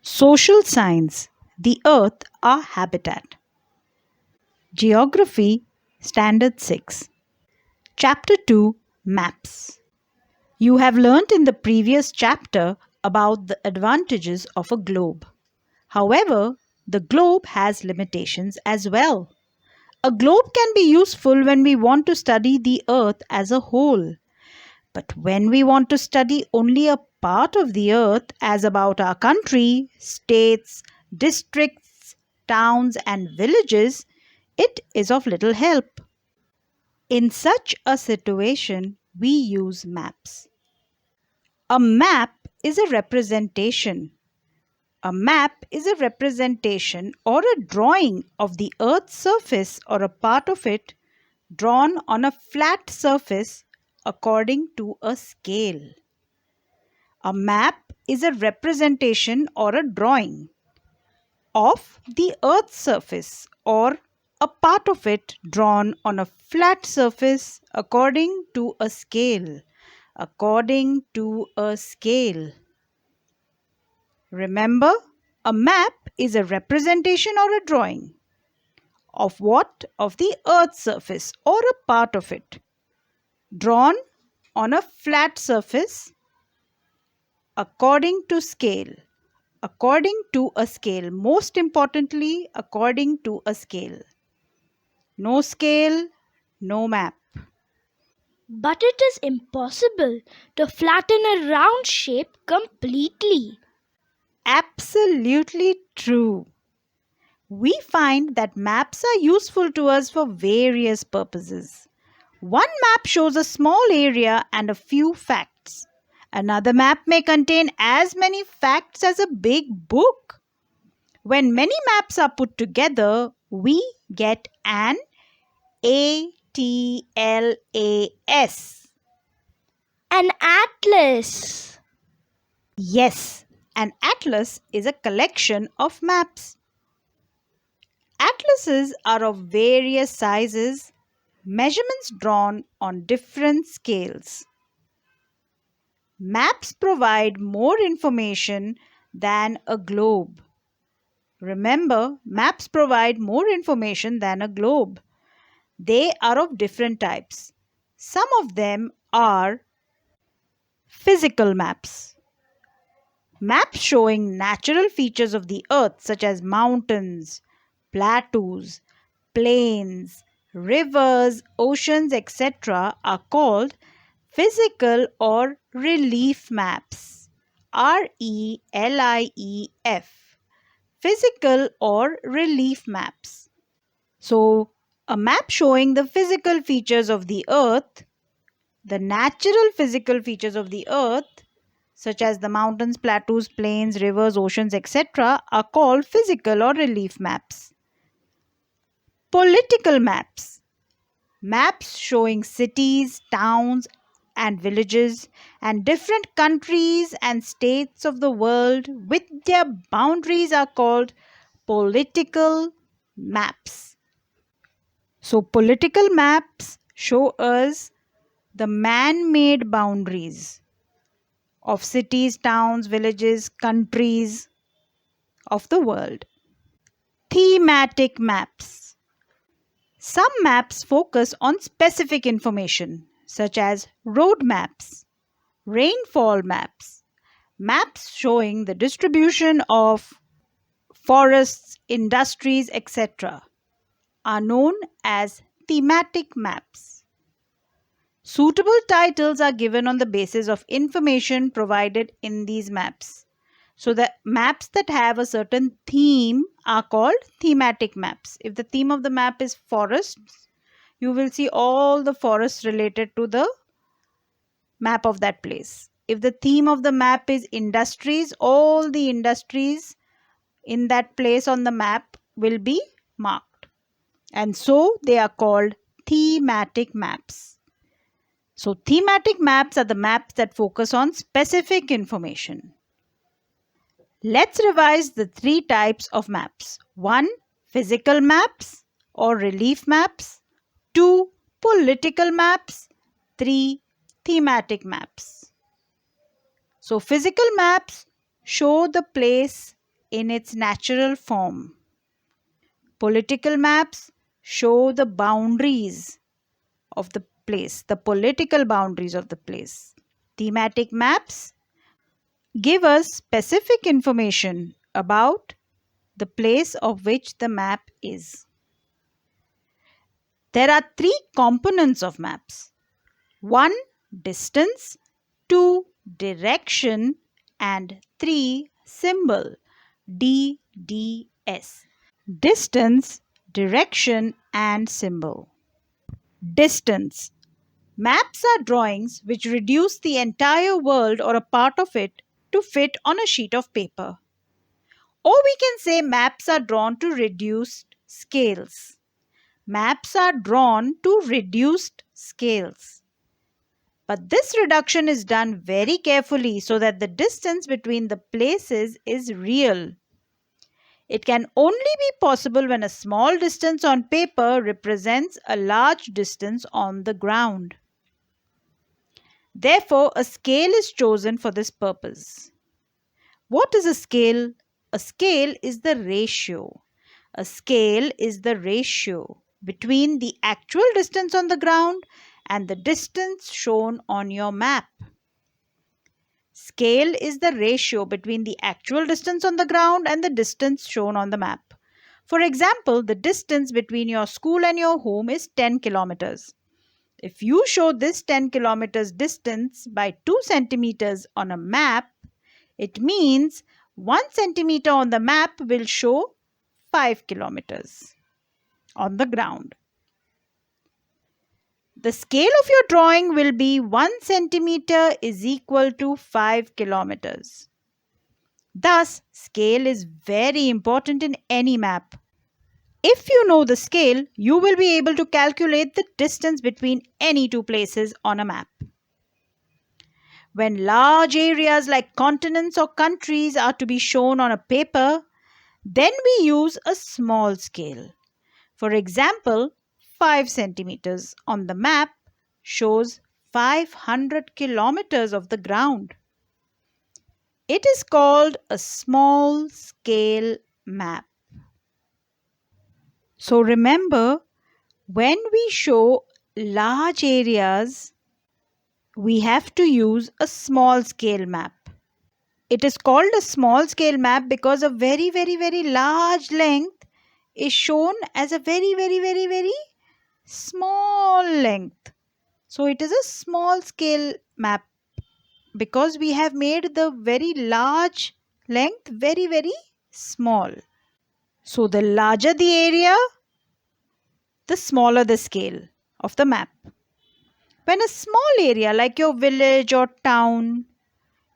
Social science, the earth, our habitat. Geography, Standard 6. Chapter 2, Maps. You have learnt in the previous chapter about the advantages of a globe. However, the globe has limitations as well. A globe can be useful when we want to study the earth as a whole. But when we want to study only a part of the earth, as about our country, states, districts, towns, and villages, it is of little help. In such a situation, we use maps. A map is a representation. A map is a representation or a drawing of the earth's surface or a part of it drawn on a flat surface according to a scale. A map is a representation or a drawing of the earth's surface or a part of it drawn on a flat surface according to a scale. According to a scale. Remember, a map is a representation or a drawing of what? Of the earth's surface or a part of it drawn on a flat surface according to scale. According to a scale. Most importantly, according to a scale. No scale, no map. But it is impossible to flatten a round shape completely. Absolutely true. We find that maps are useful to us for various purposes. One map shows a small area and a few facts. Another map may contain as many facts as a big book. When many maps are put together, we get an ATLAS. An atlas. Yes, an atlas is a collection of maps. Atlases are of various sizes, measurements drawn on different scales. Maps provide more information than a globe. Remember, maps provide more information than a globe. They are of different types. Some of them are physical maps. Maps showing natural features of the earth such as mountains, plateaus, plains, rivers, oceans, etc. are called physical or relief maps. RELIEF. Physical or relief maps. So, a map showing the physical features of the earth, the natural physical features of the earth, such as the mountains, plateaus, plains, rivers, oceans, etc., are called physical or relief maps. Political maps. Maps showing cities, towns, and villages and different countries and states of the world with their boundaries are called political maps. So, political maps show us the man made boundaries of cities, towns, villages, countries of the world. Thematic maps. Some maps focus on specific information, such as road maps, rainfall maps, maps showing the distribution of forests, industries, etc., are known as thematic maps. Suitable titles are given on the basis of information provided in these maps. So the maps that have a certain theme are called thematic maps. If the theme of the map is forests, you will see all the forests related to the map of that place. If the theme of the map is industries, all the industries in that place on the map will be marked. And so they are called thematic maps. So thematic maps are the maps that focus on specific information. Let's revise the three types of maps. 1. Physical maps or relief maps. 2. Political maps. 3. Thematic maps. So physical maps show the place in its natural form. Political maps show the boundaries of the place, the political boundaries of the place. Thematic maps give us specific information about the place of which the map is. There are three components of maps: 1. Distance, 2. Direction, and 3. Symbol, DDS. Distance, direction, and symbol. Distance. Maps are drawings which reduce the entire world or a part of it to fit on a sheet of paper. Or we can say maps are drawn to reduced scales. Maps are drawn to reduced scales. But this reduction is done very carefully so that the distance between the places is real. It can only be possible when a small distance on paper represents a large distance on the ground. Therefore, a scale is chosen for this purpose. What is a scale? A scale is the ratio. A scale is the ratio between the actual distance on the ground and the distance shown on your map. Scale is the ratio between the actual distance on the ground and the distance shown on the map. For example, the distance between your school and your home is 10 kilometers. If you show this 10 kilometers distance by 2 centimeters on a map, it means 1 centimeter on the map will show 5 kilometers on the ground. The scale of your drawing will be 1 centimeter is equal to 5 kilometers. Thus, scale is very important in any map. If you know the scale, you will be able to calculate the distance between any two places on a map. When large areas like continents or countries are to be shown on a paper, then we use a small scale. For example, 5 centimeters on the map shows 500 kilometers of the ground. It is called a small scale map. So remember, when we show large areas, we have to use a small scale map. It is called a small scale map because a very large length is shown as a very small length. So it is a small scale map because we have made the very large length very small. So the larger the area, the smaller the scale of the map. When a small area like your village or town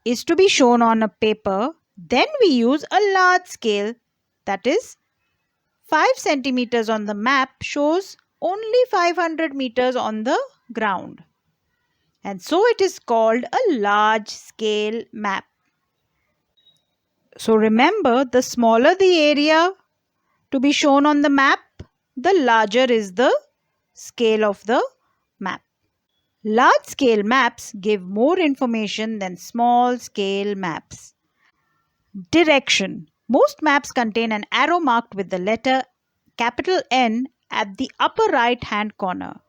is to be shown on a paper, then we use a large scale, that is 5 centimeters on the map shows only 500 meters on the ground. And so it is called a large scale map. So remember, the smaller the area to be shown on the map, the larger is the scale of the map. Large scale maps give more information than small scale maps. Direction. Most maps contain an arrow marked with the letter capital N at the upper right hand corner.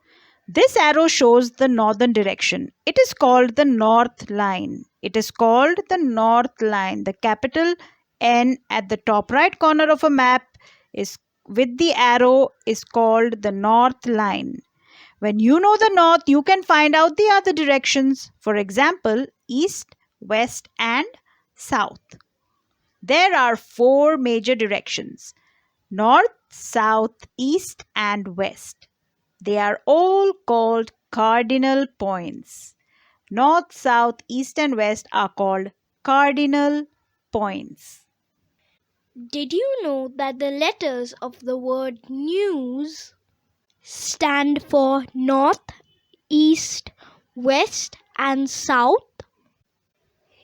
This arrow shows the northern direction. It is called the north line. It is called the north line. The capital N at the top right corner of a map is with the arrow is called the north line. When you know the north, you can find out the other directions. For example, east, west, and south. There are 4 major directions: north, south, east, and west. They are all called cardinal points. North, south, east, and west are called cardinal points. Did you know that the letters of the word news stand for north, east, west, and south?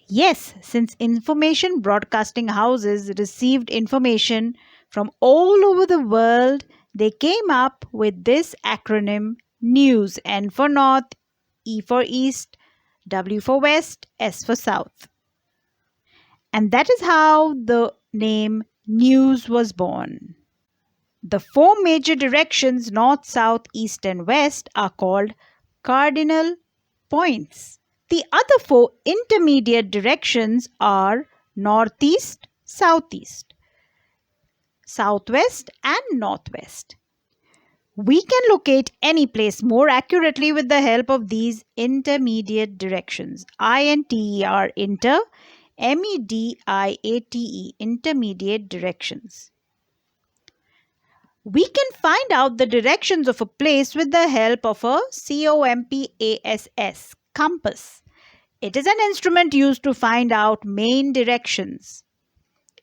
Yes, since information broadcasting houses received information from all over the world, they came up with this acronym NEWS. N for North, E for East, W for West, S for South. And that is how the name News was born. The four major directions, north, south, east, and west, are called cardinal points. The other four intermediate directions are northeast, southeast, southwest, and northwest. We can locate any place more accurately with the help of these intermediate directions. INTER, inter, MEDIATE, intermediate directions. We can find out the directions of a place with the help of a COMPASS, compass. It is an instrument used to find out main directions.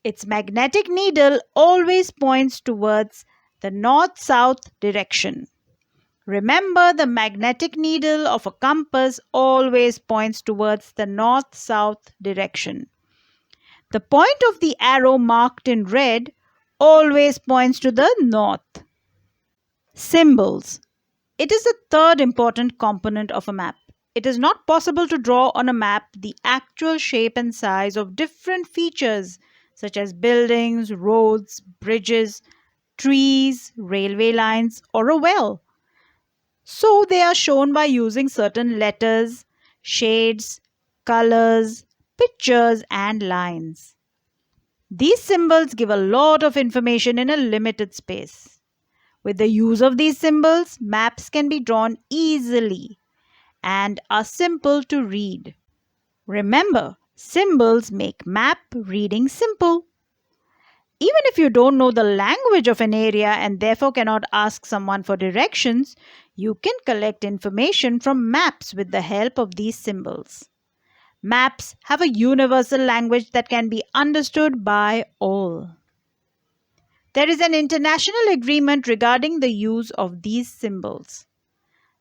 Its magnetic needle always points towards the north-south direction. Remember, the magnetic needle of a compass always points towards the north-south direction. The point of the arrow marked in red always points to the north. Symbols. It is the third important component of a map. It is not possible to draw on a map the actual shape and size of different features such as buildings, roads, bridges, trees, railway lines, or a well. So they are shown by using certain letters, shades, colors, pictures, and lines. These symbols give a lot of information in a limited space. With the use of these symbols, maps can be drawn easily and are simple to read. Remember, symbols make map reading simple. Even if you don't know the language of an area and therefore cannot ask someone for directions, you can collect information from maps with the help of these symbols. Maps have a universal language that can be understood by all. There is an international agreement regarding the use of these symbols.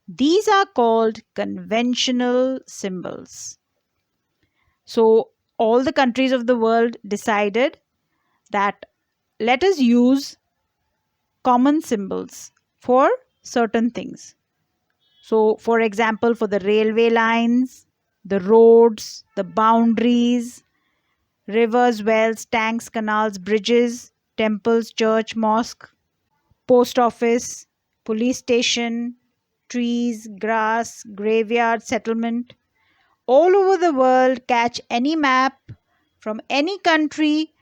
These are called conventional symbols. So, all the countries of the world decided that let us use common symbols for certain things. So, for example, for the railway lines, the roads, the boundaries, rivers, wells, tanks, canals, bridges, temples, church, mosque, post office, police station, trees, grass, graveyard, settlement. All over the world, catch any map from any country,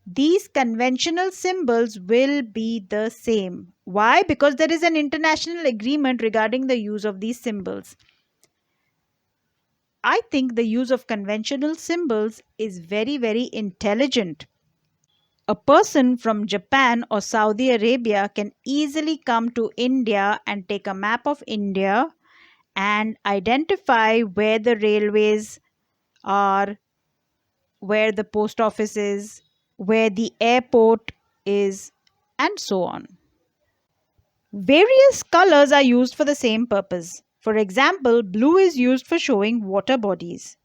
these conventional symbols will be the same. Why? Because there is an international agreement regarding the use of these symbols. I think the use of conventional symbols is very, very intelligent. A person from Japan or Saudi Arabia can easily come to India and take a map of India and identify where the railways are, where the post office is, where the airport is, and so on. Various colors are used for the same purpose. For example, blue is used for showing water bodies,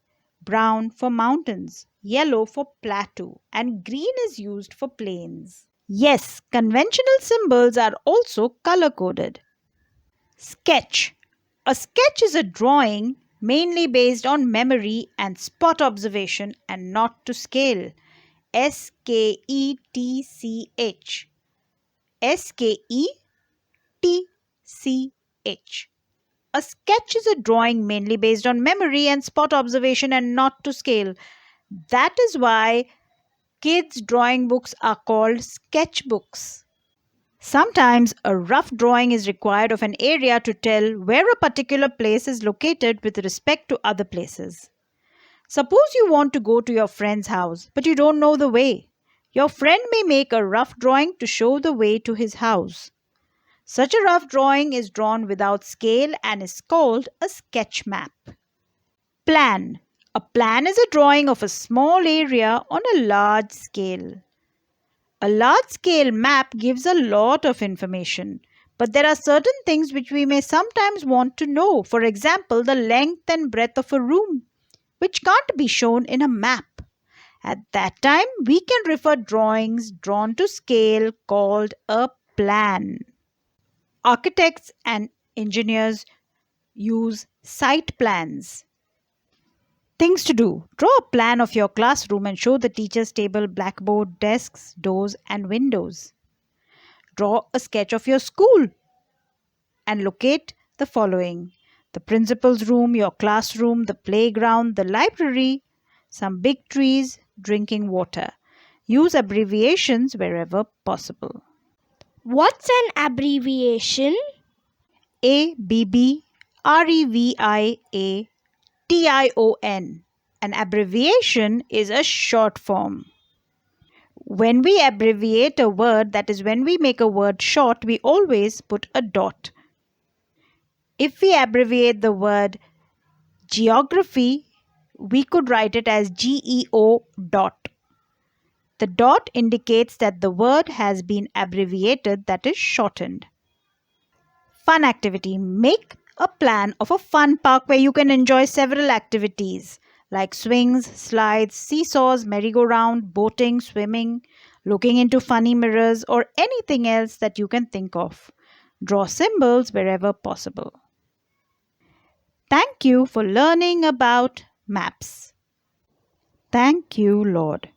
brown for mountains, yellow for plateau, and green is used for plains. Yes, conventional symbols are also color coded. Sketch. A sketch is a drawing mainly based on memory and spot observation and not to scale. SKETCH. SKETCH. A sketch is a drawing mainly based on memory and spot observation and not to scale. That is why kids' drawing books are called sketchbooks. Sometimes a rough drawing is required of an area to tell where a particular place is located with respect to other places. Suppose you want to go to your friend's house, but you don't know the way. Your friend may make a rough drawing to show the way to his house. Such a rough drawing is drawn without scale and is called a sketch map. Plan. A plan is a drawing of a small area on a large scale. A large scale map gives a lot of information, but there are certain things which we may sometimes want to know. For example, the length and breadth of a room, which can't be shown in a map. At that time, we can refer drawings drawn to scale called a plan. Architects and engineers use site plans. Things to do: draw a plan of your classroom and show the teacher's table, blackboard, desks, doors, and windows. Draw a sketch of your school and locate the following: the principal's room, your classroom, the playground, the library, some big trees, drinking water. Use abbreviations wherever possible. What's an abbreviation? ABBREVIATION. An abbreviation is a short form. When we abbreviate a word, that is, when we make a word short, we always put a dot. If we abbreviate the word geography, we could write it as GEO dot. The dot indicates that the word has been abbreviated, that is, shortened. Fun activity. Make a plan of a fun park where you can enjoy several activities like swings, slides, seesaws, merry-go-round, boating, swimming, looking into funny mirrors, or anything else that you can think of. Draw symbols wherever possible. Thank you for learning about maps. Thank you, Lord.